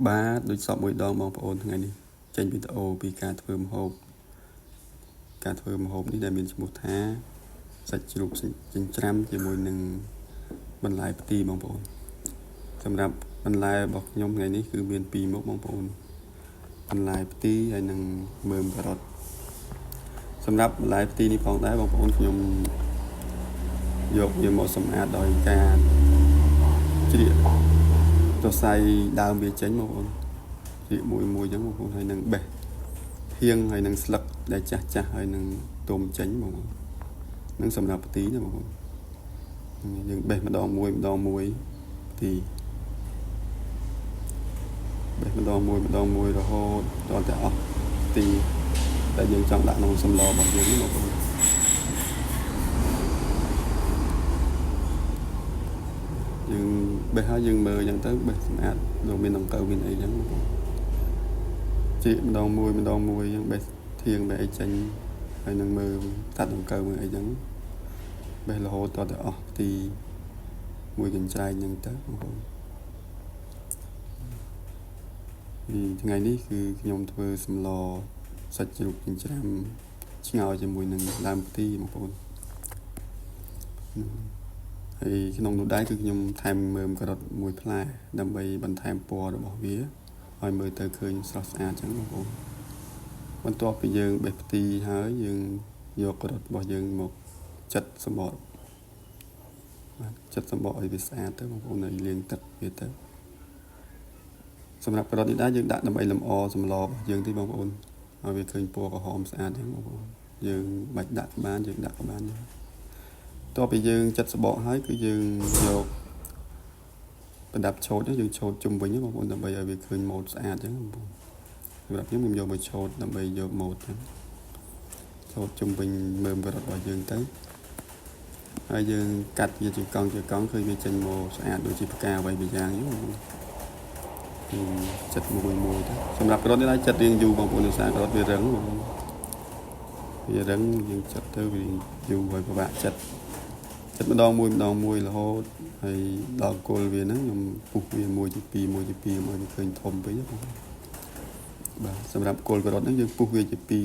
បាទដូចសពមួយដងបងប្អូនថ្ងៃនេះចេញវីដេអូពីការធ្វើម្ហូបនេះដែលមានឈ្មោះថាសាច់ជ្រូកចិញ្ច្រាំជាមួយនឹងបន្លែផ្ទីបងប្អូនសម្រាប់បន្លែរបស់ខ្ញុំថ្ងៃនេះគឺមាន2មុខបងប្អូនបន្លែផ្ទីហើយនិងមើមការ៉ុតសម្រាប់បន្លែផ្ទីនេះផងដែរបងប្អូនខ្ញុំយកវាមកសម្អាតដោយការជ្រៀកសរសៃដើមវាចេញបងប្អូនជ្រៀកមួយអញ្ចឹងបងប្អូនហើយនឹងបេះហៀងហើយនឹងស្លឹកដែលចាស់ហើយនឹងទុំចេញបងប្អូននឹងសម្រាប់ផ្ទីណាបងប្អូនយើងបេះម្ដងមួយផ្ទីបេះម្ដងមួយរហូតដល់តែអស់ផ្ទីដែលយើងចង់ដាក់ក្នុងសម្លរបស់យើងនេះបងប្អូនយើងបេះហើយយើងមើលអញ្ចឹងទៅបេះស្អាតដូចមានដង្កូវមានអីអញ្ចឹងបងប្អូនជីកម្ដងមួយអញ្ចឹងបេះធៀងបេះអីចេញហើយនឹងមើលកាត់ដង្កូវមើលអីអញ្ចឹងបេះរហូតដល់តែអស់ផ្ទីមួយកញ្ច្រែងអញ្ចឹងទៅបងប្អូនថ្ងៃនេះគឺខ្ញុំធ្វើសម្លសាច់ជ្រូកចិញ្ច្រាំឆ្ងោរជាមួយនឹងដើមផ្ទីបងប្អូនហើយក្នុងនោះដែរគឺខ្ញុំថែមមើមការ៉ុតមួយផ្លែដើម្បីបន្ថែមពណ៌របស់វាឲ្យមើលទៅឃើញស្រស់ស្អាតចឹងបងប្អូនបន្ទាប់ពីយើងបេះផ្ទីហើយយើងយកការ៉ុតរបស់យើងមកចិតសម្បកឲ្យវាស្អាតទៅបងប្អូនឲ្យលាងទឹកវាទៅសម្រាប់ការ៉ុតនេះដែរយើងដាក់ដើម្បីលម្អសម្លរបស់យើងទីបងប្អូនឲ្យវាឃើញពណ៌ក្រហមស្អាតហ្នឹងបងប្អូនយើងបាច់ដាក់បានយើងដាក់ក៏បានដែរតទៅពីយើងចិតសបកហើយគឺយើងយកប្រដាប់ឆូតយើងឆូតជុំវិញបងប្អូនដើម្បីឲ្យវាឃើញម៉ូដស្អាតអញ្ចឹងបងប្អូនសម្រាប់ខ្ញុំយកមកឆូតដើម្បីយកម៉ូដហ្នឹងឆូតជុំវិញមើមការ៉ុតរបស់យើងទៅហើយយើងកាត់វាជាកង់ឃើញវាចេញមកស្អាតដូចជាផ្កាអ្វីមួយយ៉ាងហ្នឹងបងប្អូនចិត្តមួយទៅសម្រាប់ការ៉ុតនេះដែរចិត្តរៀងយូរបងប្អូនដោយសារការ៉ុតវារឹងបងប្អូនវារឹងយើងចិត្តទៅវាយូរហើយពិបាកចិត្តម្ដងមួយរហូតហើយដល់គល់វាហ្នឹងខ្ញុំពុះវាមួយទី2មកវាឃើញធំពេកបងបាទសម្រាប់គល់ការ៉ុតហ្នឹងយើងពុះវាជា2ទៅ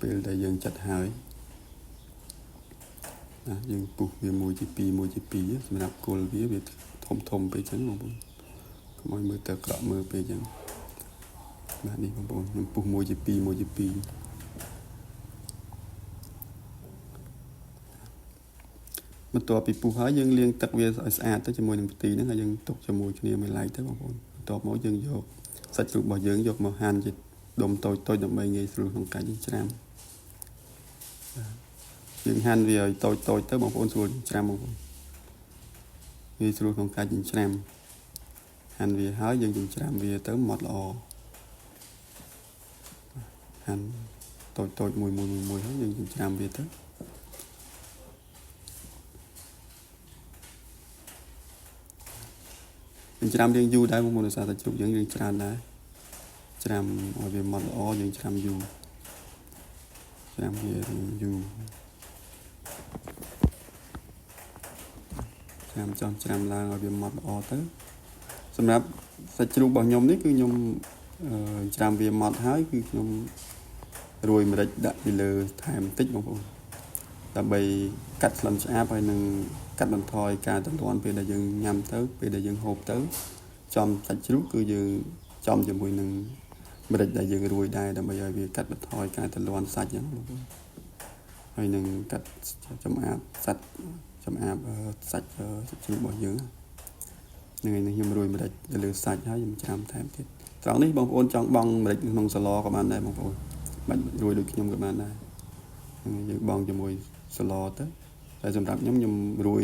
ពេលដែលយើងចាត់ហើយយើងពុះវាមួយទី2សម្រាប់គល់វាធំពេកចឹងបងប្អូនកុំឲ្យមើលទៅក្រក់មើលពេកចឹងបាទនេះបងប្អូនខ្ញុំពុះមួយទី2បន្ទាប់ពីពុះហើយយើងលាងទឹកវាឲ្យស្អាតទៅជាមួយនឹងផ្ទីហ្នឹងហើយយើងទុកជាមួយគ្នាមួយឡែកទៅបងប្អូនបន្ទាប់មកយើងយកសាច់ជ្រូករបស់យើងយកមកហាន់ជាដុំតូចដើម្បីងាយស្រួលក្នុងការចិញ្ច្រាំយើងហាន់វាឲ្យតូចទៅបងប្អូនស្រួលចិញ្ច្រាំបងប្អូនងាយស្រួលក្នុងការចិញ្ច្រាំហាន់វាហើយយើងចិញ្ច្រាំវាទៅម៉ត់ល្អហាន់តូចមួយហើយយើងចិញ្ច្រាំវាទៅច្រាំរៀងយូរដែរបងប្អូនដោយសារតែជ្រូកយើងច្រើនដែរច្រាំឲ្យវាម៉ត់ល្អយើងច្រាំយូរច្រាំវារៀងយូរច្រាំឡើងឲ្យវាម៉ត់ល្អទៅសម្រាប់សាច់ជ្រូករបស់ខ្ញុំនេះគឺខ្ញុំច្រាំវាម៉ត់ហើយគឺខ្ញុំរួយម្រេចដាក់ពីលើថែមបន្តិចបងប្អូនដើម្បីកាត់ក្លិនឆ្អាបហើយនឹងកាត់បន្ថយការទន្ទ្រាន់ពេលដែលយើងញ៉ាំទៅពេលដែលយើងហូបទៅចំសាច់ជ្រូកគឺយើងចំជាមួយនឹងម្រេចដែលយើងរួយដែរដើម្បីឲ្យវាកាត់បន្ថយការទន្ទ្រាន់សាច់ហ្នឹងបងប្អូនហើយនឹងកាត់ចម្អាបសាច់ជ្រូករបស់យើងហ្នឹងហើយខ្ញុំរួយម្រេចទៅលើសាច់ហើយខ្ញុំច្រាំថែមទៀតត្រង់នេះបងប្អូនចង់បង់ម្រេចក្នុងសឡក៏បានដែរបងប្អូនបាច់រួយដូចខ្ញុំក៏បានដែរយើងបង់ជាមួយសឡទៅតែសម្រាប់ខ្ញុំរួយ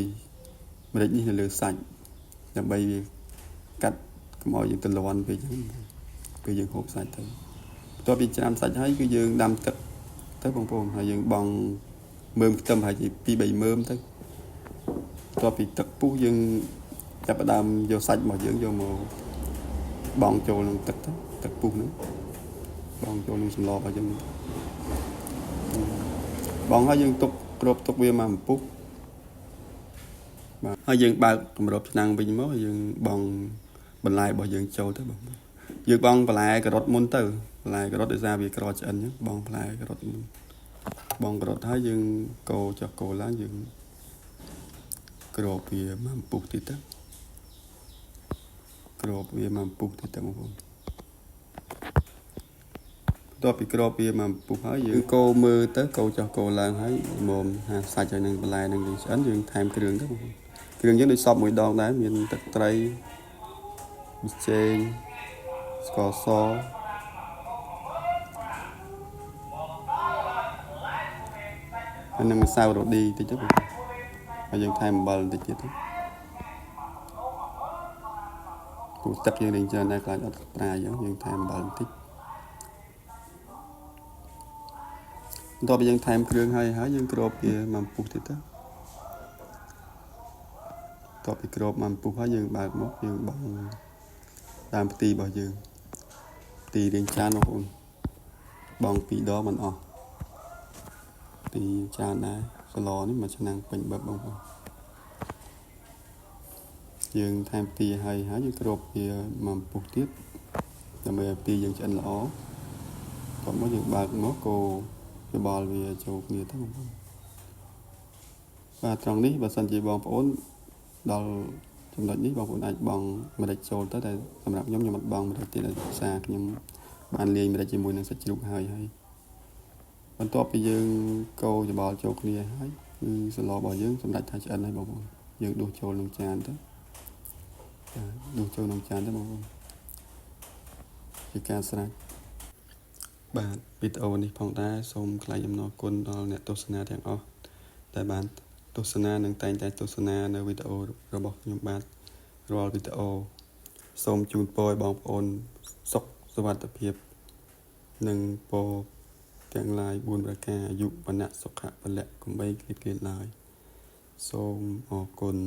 ម្រេចនេះនៅលើសាច់ដើម្បីវាកាត់កុំឲ្យយើងទន្ទ្រាន់ពេកហ្នឹងពេលយើងហូបសាច់ទៅបន្ទាប់ពីច្រាំសាច់ហើយគឺយើងដាំទឹកទៅបងប្អូនហើយយើងបង់មើមខ្ទឹមហើយជា2-3មើមទៅបន្ទាប់ពីទឹកពុះយើងចាប់ផ្ដើមយកសាច់របស់យើងយកមកបង់ចូលក្នុងទឹកពុះហ្នឹងបង់ចូលក្នុងសម្លរបស់យើងបង់ហើយយើងទុកវាមកបំពុះបាទហើយយើងបើកគម្របឆ្នាំងវិញមកយើងបង់ បន្លែរបស់យើងចូលទៅបងយើងបងបន្លែការ៉ុតមុនទៅបន្លែការ៉ុតដោយសារវាក្រឆ្អិនអញ្ចឹងបងបន្លែការ៉ុតមុនបងការ៉ុតហើយយើងកូរចុះកូរឡើងយើងក្របវាមកពុះទៀតទៅក្របវាមកពុះទៀតទៅបងប្អូនបន្ទាប់ពីក្របវាមកពុះហើយយើងកូរមើលទៅកូរចុះកូរឡើងហើយមុំហាសាច់ហើយនឹងបន្លែនឹងយើងឆ្អិនយើងថែមគ្រឿងទៅបងប្អូនគ្រឿងយើងដូចសពមួយដងដែរមានទឹកត្រីប៊ីចេងស្ករសហើយនឹងម្សៅរ៉ូឌីតិចទៅហើយយើងថែមអំបិលបន្តិចទៀតទៅព្រោះទឹកយើងនឹងច្រើនដែរខ្លាចអត់ប្រាយើងថែមអំបិលបន្តិចបន្ទាប់ពីយើងថែមគ្រឿងហើយយើងគ្របវាមកពុះទៀតទៅបន្ទាប់ពីគ្របមកពុះហើយយើងបើកមកយើងបង់តាមផ្ទីរបស់យើងផ្ទីរៀងចានបងប្អូនបង់2ដងមិនអស់ទីចានដែរសឡនេះមួយឆ្នាំងពេញបឹបបងប្អូនយើងថែមទីហើយយើងគ្របវាមកពុះទៀតដើម្បីឲ្យទីយើងឆ្អិនល្អបន្ទាប់មកយើងបើកមកកូរច្បល់វាចូលគ្នាទៅបងប្អូនបាទត្រង់នេះបើសិនជាបងប្អូនដល់ចំណុចនេះបងប្អូនអាចបង់ម្រេចចូលទៅតែសម្រាប់ខ្ញុំអត់បង់ម្រេចទេដោយសារខ្ញុំបានលាយម្រេចជាមួយនឹងសាច់ជ្រូកហើយបន្ទាប់ពីយើងកូរច្បល់ចូលគ្នាហើយគឺសឡរបស់យើងសម្រាប់ថាឆ្អិនហើយបងប្អូនយើងដួសចូលក្នុងចានទៅដួសចូលក្នុងចានទៅបងប្អូនជាការស្រេចបាទវីដេអូនេះផងដែរសូមថ្លែងអំណរគុណដល់អ្នកទស្សនាទាំងអស់ដែលបានទស្សនានិងតែងតែទស្សនានៅវីដេអូរបស់ខ្ញុំបាទរាល់វីដេអូសូមជូនពរឲ្យបងប្អូនសុខសុវត្ថិភាពនិងពរទាំងឡាយ4ប្រការអាយុវណ្ណៈសុខៈពលៈកុំបីឃ្លាតឡើយសូមអរគុណ